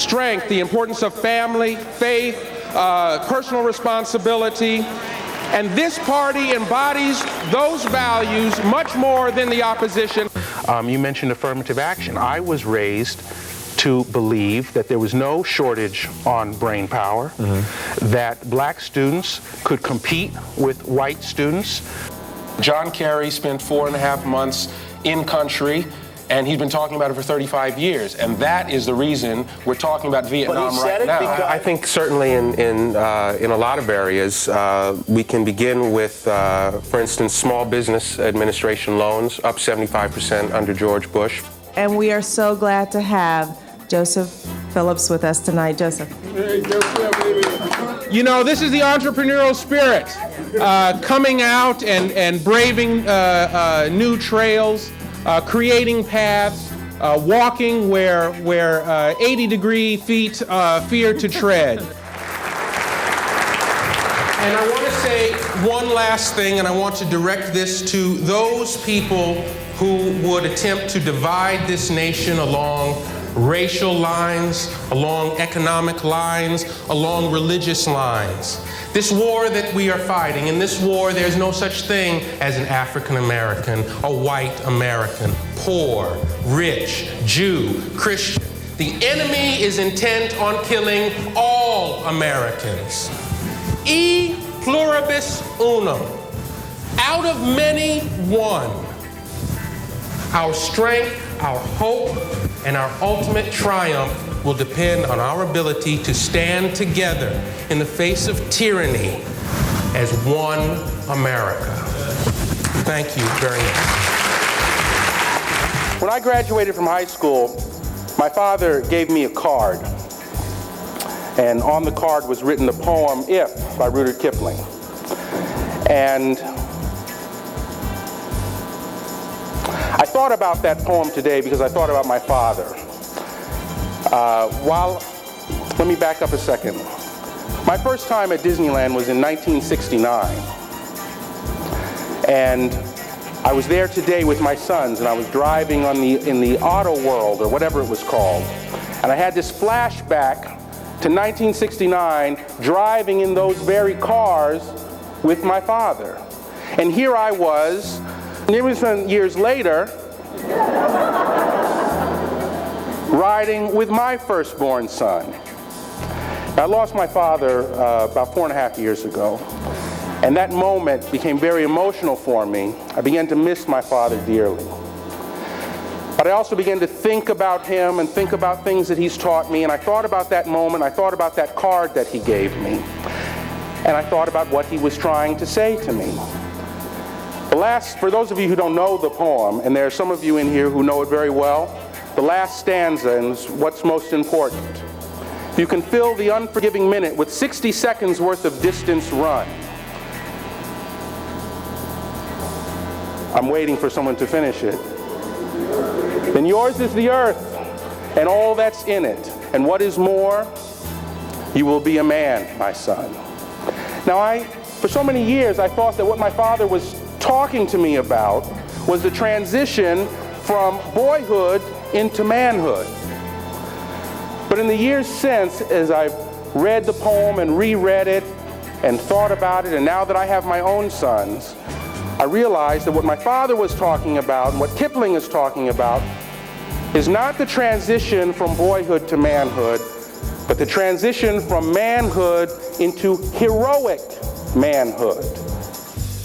strength, the importance of family, faith, personal responsibility. And this party embodies those values much more than the opposition. You mentioned affirmative action. I was raised to believe that there was no shortage on brain power, that black students could compete with white students. John Kerry spent 4.5 months in country, and he's been talking about it for 35 years. And that is the reason we're talking about Vietnam right now. I think certainly in a lot of areas, we can begin with, for instance, small business administration loans, up 75% under George Bush. And we are so glad to have Joseph Phillips with us tonight. Joseph. Hey, Joseph. You know, this is the entrepreneurial spirit, coming out and braving new trails, creating paths, walking where 80-degree feet fear to tread. And I want to say one last thing, and I want to direct this to those people who would attempt to divide this nation along racial lines, along economic lines, along religious lines. This war that we are fighting, in this war there's no such thing as an African American, a white American, poor, rich, Jew, Christian. The enemy is intent on killing all Americans. E pluribus unum. Out of many, one. Our strength, our hope, and our ultimate triumph will depend on our ability to stand together in the face of tyranny as one America. Thank you very much. When I graduated from high school, my father gave me a card. And on the card was written the poem If by Rudyard Kipling. And I thought about that poem today because I thought about my father. Let me back up a second. My first time at Disneyland was in 1969. And I was there today with my sons, and I was driving in the auto world, or whatever it was called. And I had this flashback to 1969, driving in those very cars with my father. And here I was, nearly some years later, riding with my firstborn son. I lost my father about 4.5 years ago, and that moment became very emotional for me. I began to miss my father dearly. But I also began to think about him and think about things that he's taught me, and I thought about that moment, I thought about that card that he gave me, and I thought about what he was trying to say to me. For those of you who don't know the poem, and there are some of you in here who know it very well, the last stanza is what's most important. You can fill the unforgiving minute with 60 seconds worth of distance run. I'm waiting for someone to finish it. Then yours is the earth and all that's in it. And what is more, you will be a man, my son. Now, for so many years, I thought that what my father was talking to me about was the transition from boyhood into manhood. But in the years since, as I've read the poem and reread it and thought about it, and now that I have my own sons, I realized that what my father was talking about and what Kipling is talking about is not the transition from boyhood to manhood, but the transition from manhood into heroic manhood.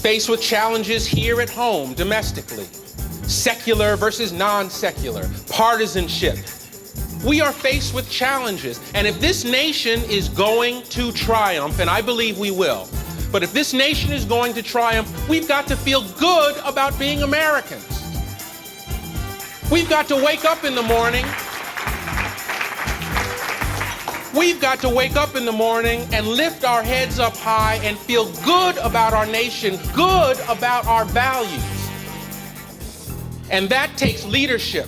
Faced with challenges here at home, domestically, secular versus non-secular, partisanship. We are faced with challenges, and if this nation is going to triumph, and I believe we will, but if this nation is going to triumph, we've got to feel good about being Americans. We've got to wake up in the morning. We've got to wake up in the morning and lift our heads up high and feel good about our nation, good about our values. And that takes leadership.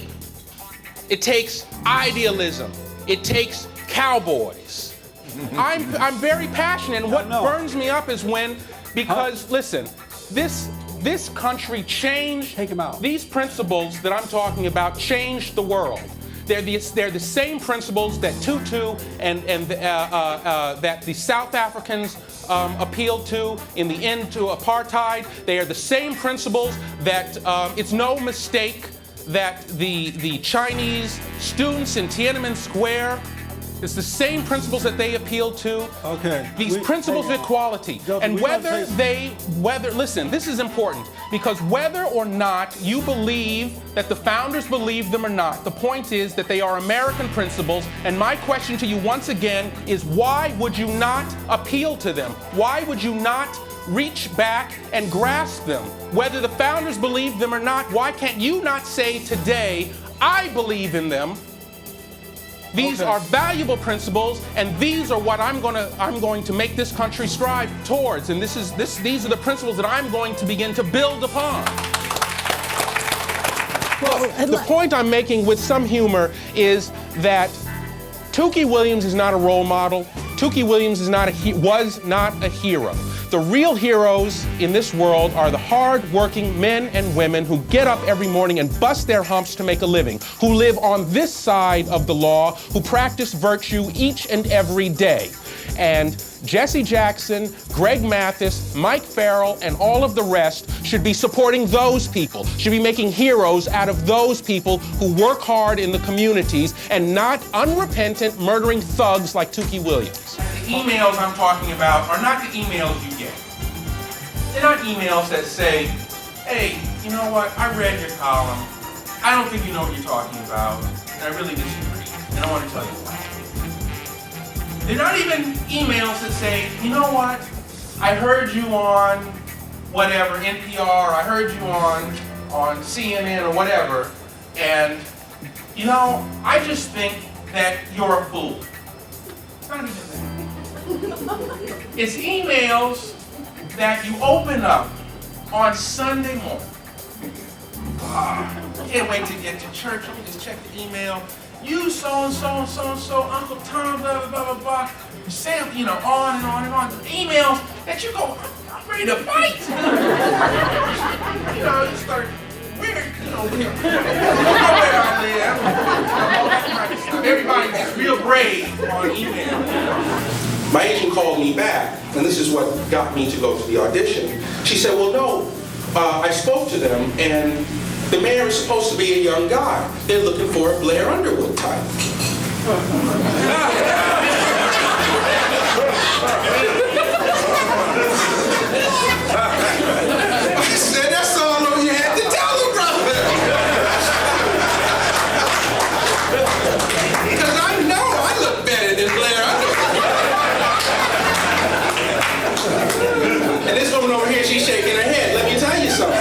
It takes idealism. It takes cowboys. I'm very passionate, and what burns me up is because listen, this country changed, these principles that I'm talking about changed the world. They're the same principles that Tutu and that the South Africans appealed to in the end to apartheid. They are the same principles that it's no mistake that the Chinese students in Tiananmen Square, it's the same principles that they appeal to. Okay. These principles of equality. And listen, this is important, because whether or not you believe that the founders believed them or not, the point is that they are American principles. And my question to you once again is, why would you not appeal to them? Why would you not reach back and grasp them? Whether the founders believed them or not, why can't you not say today, I believe in them? These are valuable principles, and these are what I'm going to make this country strive towards. And these are the principles that I'm going to begin to build upon. The point I'm making with some humor is that Tookie Williams is not a role model. Tookie Williams was not a hero. The real heroes in this world are the hard-working men and women who get up every morning and bust their humps to make a living, who live on this side of the law, who practice virtue each and every day. And Jesse Jackson, Greg Mathis, Mike Farrell, and all of the rest should be supporting those people, should be making heroes out of those people who work hard in the communities and not unrepentant, murdering thugs like Tookie Williams. The emails I'm talking about are not the emails you get. They're not emails that say, hey, you know what, I read your column. I don't think you know what you're talking about, and I really disagree, and I want to tell you why. They're not even emails that say, you know what, I heard you on whatever, NPR, I heard you on CNN or whatever, and, you know, I just think that you're a fool. It's not even that. It's emails that you open up on Sunday morning. Can't wait to get to church. Let me just check the email. You so-and-so and so-and-so, Uncle Tom, blah, blah, blah, blah, blah. Sam, you know, on and on and on. Emails that you go, I'm ready to fight. You know, you start, where, you know where I live. All that kind of stuff. Everybody gets real brave on email. My agent called me back, and this is what got me to go to the audition. She said, well, no, I spoke to them, and the mayor is supposed to be a young guy. They're looking for a Blair Underwood type. I said, that's all you had to tell them, brother. Because I know I look better than Blair Underwood. And this woman over here, she's shaking her head. Let me tell you something.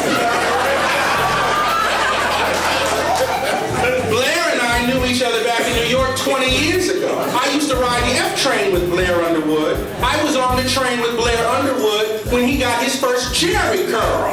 Each other back in New York 20 years ago. I used to ride the F train with Blair Underwood. I was on the train with Blair Underwood when he got his first Jerry curl.